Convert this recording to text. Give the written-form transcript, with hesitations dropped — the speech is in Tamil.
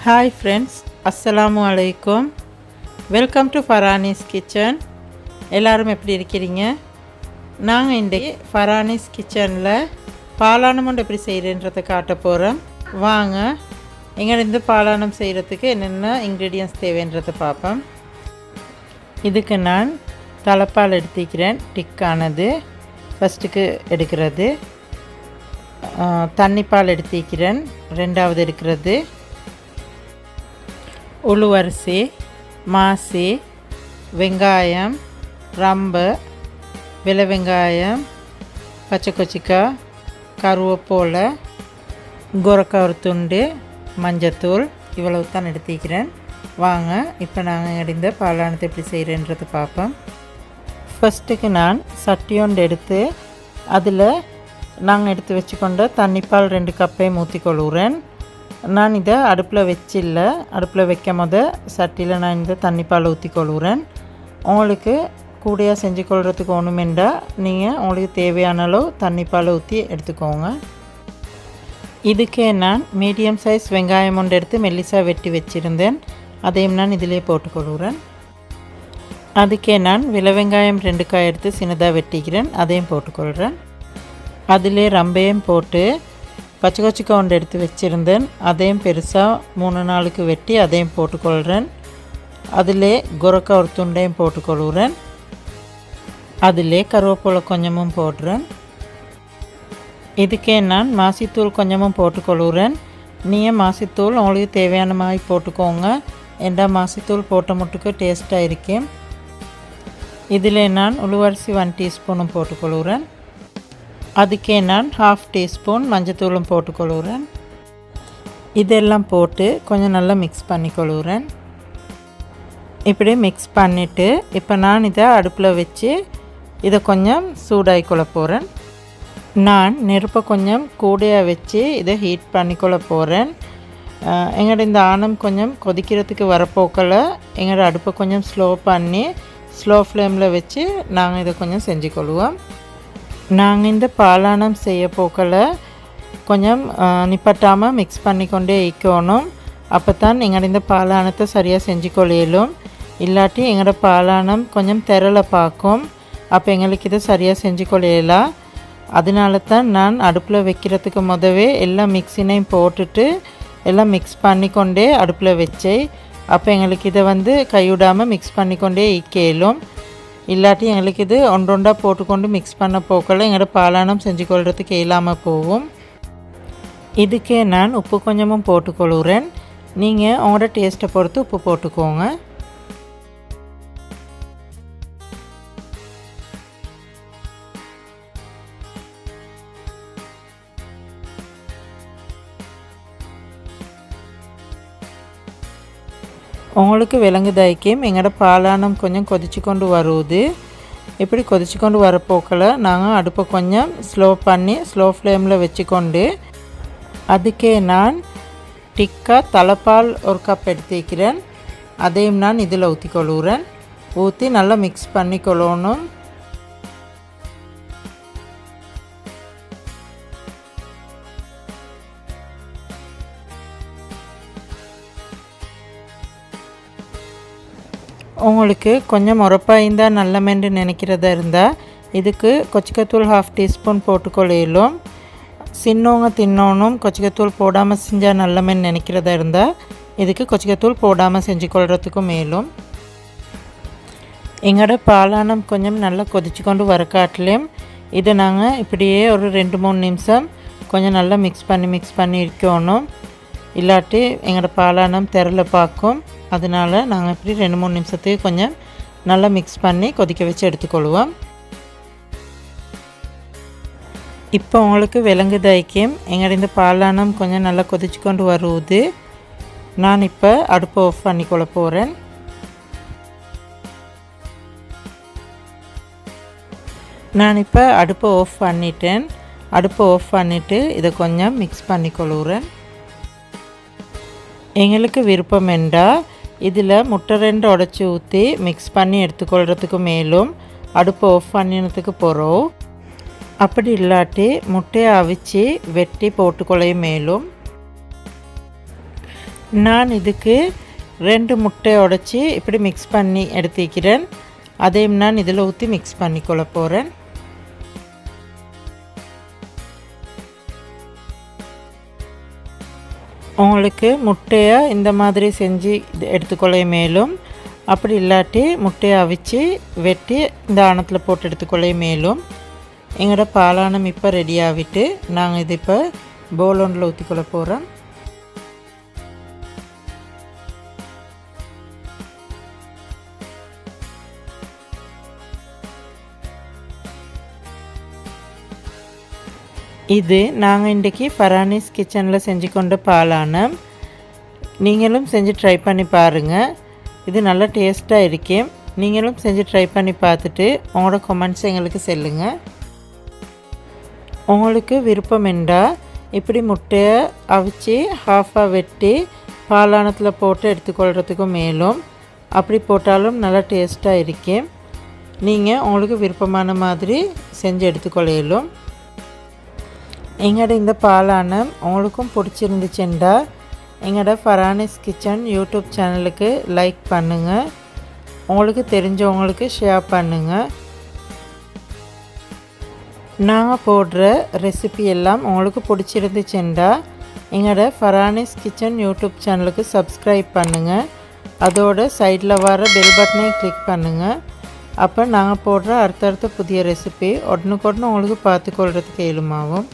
Hi friends, Assalamu alaikum. Welcome to Farani's kitchen. எல்லாரும் எப்படி இருக்கீங்க? நாங்கள் இன்றைக்கி Farani's kitchenல பாலானம் எப்படி செய்கிறேன்றதை காட்ட போகிறோம். வாங்க எங்கள்கிட்ட பாலானம் செய்கிறதுக்கு என்னென்ன இன்க்ரீடியன்ஸ் தேவைன்றதை பார்ப்போம். இதுக்கு நான் தலைப்பால் எடுத்துக்கிறேன். டிக்கானது ஃபஸ்ட்டுக்கு எடுக்கிறது. தண்ணிப்பால் எடுத்துக்கிறேன். ரெண்டாவது எடுக்கிறது. உளுவரிசி, மாசி, வெங்காயம், ரம்பு, வெள்ளை வெங்காயம், பச்சை கொச்சிக்காய், கருவேப்பிலை, கோரக்காய் ஒரு துண்டு, மஞ்சத்தூள் இவ்வளவு தான் எடுத்துக்கிறேன். வாங்க இப்போ நாங்கள் எடுத்த பாலானத்தை எப்படி செய்கிறேன்றதை பார்ப்போம். ஃபஸ்ட்டுக்கு நான் சட்டி ஒன்று எடுத்து அதில் நாங்கள் எடுத்து வச்சுக்கொண்ட தண்ணிப்பால் 2 கப்பையும் ஊற்றிக்கொள்கிறேன். நான் இதை அடுப்பில் வச்சில்ல. அடுப்பில் வைக்கும் போது சட்டியில் நான் இந்த தண்ணிப்பால் ஊற்றிக்கொள்கிறேன். உங்களுக்கு கூடையாக செஞ்சு கொள்கிறதுக்கு ஒன்றுமெண்டா நீங்கள் உங்களுக்கு தேவையான அளவு தண்ணிப்பால் ஊற்றி எடுத்துக்கோங்க. இதுக்கே நான் மீடியம் சைஸ் வெங்காயம் ஒன்று எடுத்து மெல்லிசாக வெட்டி வச்சுருந்தேன். அதையும் நான் இதிலே போட்டுக்கொள்கிறேன். அதுக்கே நான் வெள்ளை வெங்காயம் 2 காய் எடுத்து சின்னதாக வெட்டிக்கிறேன். அதையும் போட்டுக்கொள்கிறேன். அதிலே ரம்பையும் போட்டு பச்சை கொச்சிக்காய் ஒன்று எடுத்து வச்சுருந்தேன். அதையும் பெருசாக 3-4 வெட்டி அதையும் போட்டுக்கொள்கிறேன். அதிலே கோரக்காய் ஒரு துண்டையும் போட்டுக்கொள்கிறேன். அதிலே கருவேப்பிலை கொஞ்சமும் போடுறேன். இதுக்கே நான் மாசித்தூள் கொஞ்சமும் போட்டுக்கொள்கிறேன். நீங்கள் மாசித்தூள் உங்களுக்கு தேவையான மாதிரி போட்டுக்கோங்க. ஏண்டா மாசித்தூள் போட்ட முட்டுக்கு டேஸ்ட்டாக இருக்கும். இதில் நான் உளுவரிசி 1 டீஸ்பூனும் போட்டுக்கொள்கிறேன். அதுக்கே நான் 1/2 டீஸ்பூன் மஞ்சத்தூளும் போட்டுக்கொள்கிறேன். இதெல்லாம் போட்டு கொஞ்சம் நல்லா மிக்ஸ் பண்ணிக்கொள்கிறேன். இப்படி மிக்ஸ் பண்ணிவிட்டு இப்போ நான் இதை அடுப்பில் வச்சு இதை கொஞ்சம் சூடாகிக்கொள்ள போகிறேன். நான் நெருப்பை கொஞ்சம் கூடையாக வச்சு இதை ஹீட் பண்ணிக்கொள்ள போகிறேன். எங்களோட இந்த ஆணம் கொஞ்சம் கொதிக்கிறதுக்கு வரப்போக்கில் எங்களோட அடுப்பை கொஞ்சம் ஸ்லோ பண்ணி ஸ்லோ ஃப்ளேமில் வச்சு நாங்கள் இதை கொஞ்சம் செஞ்சுக்கொள்வோம். நாங்கள் இந்த பாலானம் செய்ய போக்கில் கொஞ்சம் நிப்பட்டாமல் மிக்ஸ் பண்ணிக்கொண்டே இருக்கணும். அப்போ தான் எங்களோட இந்த பாலானத்தை சரியாக செஞ்சு கொள்ளையிலும். இல்லாட்டி எங்களோட பாலானம் கொஞ்சம் திரளை பார்க்கும். அப்போ எங்களுக்கு இதை சரியாக செஞ்சு கொள்ளையலாம். அதனால தான் நான் அடுப்பில் வைக்கிறதுக்கு முதவே எல்லாம் மிக்ஸினையும் போட்டுட்டு எல்லாம் மிக்ஸ் பண்ணிக்கொண்டே அடுப்பில் வச்சேன். அப்போ எங்களுக்கு இதை கைவிடாமல் மிக்ஸ் பண்ணிக்கொண்டே இக்கேலும். இல்லாட்டி எங்களுக்கு இது ஒன்றொண்டாக போட்டுக்கொண்டு மிக்ஸ் பண்ண போக்கல எங்களோட பாலானம் செஞ்சு கொள்கிறதுக்கு இல்லாமல் போகும். இதுக்கே நான் உப்பு கொஞ்சமும் போட்டுக்கொள்கிறேன். நீங்கள் உங்களோட டேஸ்ட்டை பொறுத்து உப்பு போட்டுக்கோங்க. உங்களுக்கு விலங்குதாய்க்கும் எங்களோட பாலானம் கொஞ்சம் கொதிச்சு கொண்டு வருவது. இப்படி கொதிச்சு கொண்டு வரப்போக்கில் நாங்கள் அடுப்பை கொஞ்சம் ஸ்லோ பண்ணி ஸ்லோ ஃப்ளேமில் வச்சுக்கொண்டு அதுக்கே நான் டிக்கா தலைப்பால் 1 கப் எடுத்துக்கிறேன். அதையும் நான் இதில் ஊற்றிக்கொள்கிறேன். ஊற்றி நல்லா மிக்ஸ் பண்ணிக்கொள்ளணும். உங்களுக்கு கொஞ்சம் உரப்பாக இருந்தால் நல்லமென்று நினைக்கிறதா இருந்தால் இதுக்கு கொச்சிக்காத்தூள் 1/2 டீஸ்பூன் போட்டுக்கொள்ளையிலும். சின்னவங்க தின்னோனும் கொச்சிக்காத்தூள் போடாமல் செஞ்சால் நல்லமென்னு நினைக்கிறதா இருந்தால் இதுக்கு கொச்சிக்காத்தூள் போடாமல் செஞ்சு கொள்கிறதுக்கும் மேலும். எங்களோட பாலானம் கொஞ்சம் நல்லா கொதிச்சு கொண்டு வர காட்டிலையும் இதை நாங்கள் இப்படியே ஒரு 2-3 நிமிஷம் கொஞ்சம் நல்லா மிக்ஸ் பண்ணி இருக்கணும். இல்லாட்டி எங்களோட பாலானம் திரளை பார்க்கும். அதனால் நாங்கள் இப்படி 2-3 நிமிஷத்துக்கு கொஞ்சம் நல்லா மிக்ஸ் பண்ணி கொதிக்க வச்சு எடுத்துக்கொள்வோம். இப்போ உங்களுக்கு விலங்குதாய்க்கும் எங்களோட இந்த பாலானம் கொஞ்சம் நல்லா கொதிச்சு கொண்டு வருவது. நான் இப்போ அடுப்பை ஆஃப் பண்ணிக்கொள்ள போகிறேன். நான் இப்போ அடுப்பை ஆஃப் பண்ணிட்டேன். அடுப்பை ஆஃப் பண்ணிவிட்டு இதை கொஞ்சம் மிக்ஸ் பண்ணிக்கொள்கிறேன். எங்களுக்கு விருப்பம் என்றால் இதில் முட்டை 2 உடைச்சி ஊற்றி மிக்ஸ் பண்ணி எடுத்துக்கொள்கிறதுக்கு மேலும் அடுப்பு ஆஃப் பண்ணினதுக்கு போகிறோம். அப்படி இல்லாட்டி முட்டையை அவிச்சு வெட்டி போட்டுக்கொள்ளையும் மேலும் நான் இதுக்கு 2 முட்டை உடைச்சி இப்படி மிக்ஸ் பண்ணி எடுத்துக்கிறேன். அதையும் நான் இதில் ஊற்றி மிக்ஸ் பண்ணிக்கொள்ள போகிறேன். உங்களுக்கு முட்டையை இந்த மாதிரி செஞ்சு எடுத்துக்கொள்ள மேலும், அப்படி இல்லாட்டி முட்டையை அவிச்சு வெட்டி இந்த ஆணத்தில் போட்டு எடுத்துக்கொள்ள மேலும். எங்களோட பாலானம் இப்போ ரெடி ஆகிட்டு நாங்கள் இது இப்போ பவுல் ஒன்றில் ஊற்றிக்கொள்ள போகிறோம். இது நாங்கள் இன்றைக்கி ஃபரானிஸ் கிச்சனில் செஞ்சு கொண்ட பாலானம். நீங்களும் செஞ்சு ட்ரை பண்ணி பாருங்கள். இது நல்லா டேஸ்ட்டாக இருக்கும். நீங்களும் செஞ்சு ட்ரை பண்ணி பார்த்துட்டு உங்களோட கமெண்ட்ஸ் எங்களுக்கு சொல்லுங்கள். உங்களுக்கு விருப்பம் என்றால் இப்படி முட்டையை அவிச்சு ஹாஃபாக வெட்டி பாலானத்தில் போட்டு எடுத்துக்கொள்கிறதுக்கும் மேலும் அப்படி போட்டாலும் நல்லா டேஸ்ட்டாக இருக்கும். நீங்கள் உங்களுக்கு விருப்பமான மாதிரி செஞ்சு எடுத்துக்கொள்ளையிலும். எங்களோட இந்த பாலானம் உங்களுக்கும் பிடிச்சிருந்துச்சுண்டா எங்களோட ஃபரானிஸ் கிச்சன் யூடியூப் சேனலுக்கு லைக் பண்ணுங்கள். உங்களுக்கு தெரிஞ்சவங்களுக்கு ஷேர் பண்ணுங்கள். நாங்கள் போடுற ரெசிபி எல்லாம் உங்களுக்கு பிடிச்சிருந்துச்சுண்டா எங்களோட ஃபரானிஸ் கிச்சன் யூடியூப் சேனலுக்கு சப்ஸ்கிரைப் பண்ணுங்கள். அதோட சைடில் வர பெல் பட்டனை கிளிக் பண்ணுங்கள். அப்போ நாங்கள் போடுற அடுத்தடுத்த புதிய ரெசிபி உடனுக்குடனே உங்களுக்கு பார்த்துக்கொள்கிறதுக்கு ஏழுமாகும்.